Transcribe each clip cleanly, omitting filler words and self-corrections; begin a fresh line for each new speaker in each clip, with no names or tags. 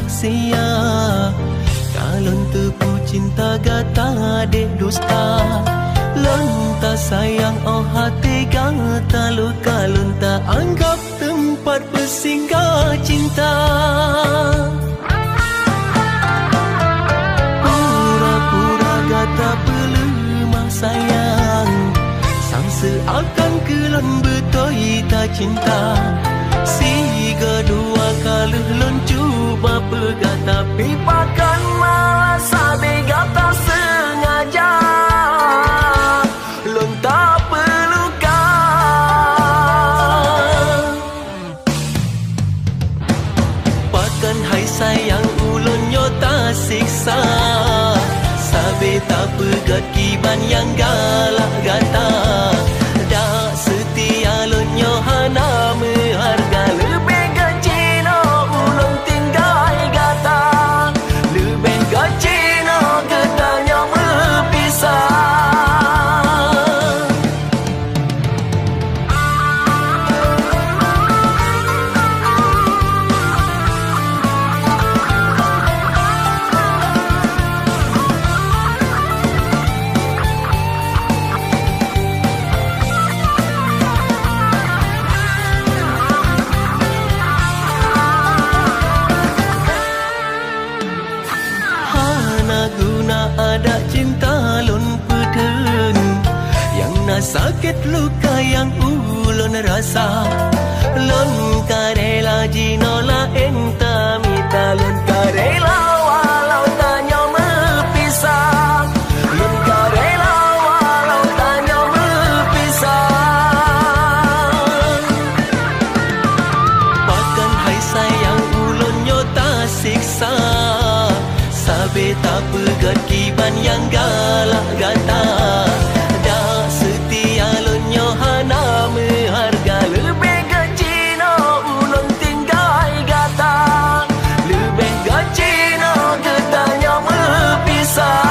sia. Kalon tepu cinta gata dek dusta. Lonta sayang oh hati gata luka. Lonta anggap tempat bersinggah cinta. Pura-pura gata pelemah sayang. Sang seakan kelon betoi tak cinta. Si kedua kali lon cuba pegat tapi pakan malah sabi gata sengaja. Lon tak pelukan. Pakan hai sayang ulon nyota siksa. Sabi tak pegat kiban yang galak gata. Dak setia lon nyohana meharga. Lebih gacino ulon tinggal gata. Lebih gacino getanya berpisah. Ada cinta lon peden yang na sakit luka yang ulon rasa. Lon karela jinola enta mita. Lon karela walau tanya berpisah. Lon karela walau tanya berpisah. Pakan hai sayang ulon nyota siksa. Sabe tak pegat kiban yang galak gata. Dak setia lon nyohana meharga. Lebih gacino ulon tinggal gata. Lebih gacino getanya berpisah.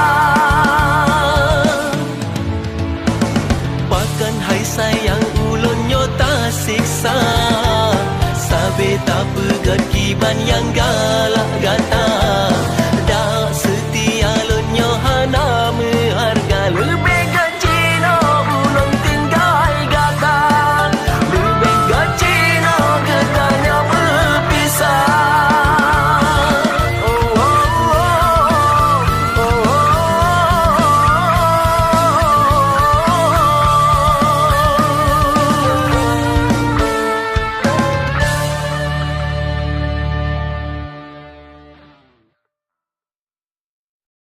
Pakan hai sayang ulon nyota siksa. Sabe tak pegat kiban yang galak.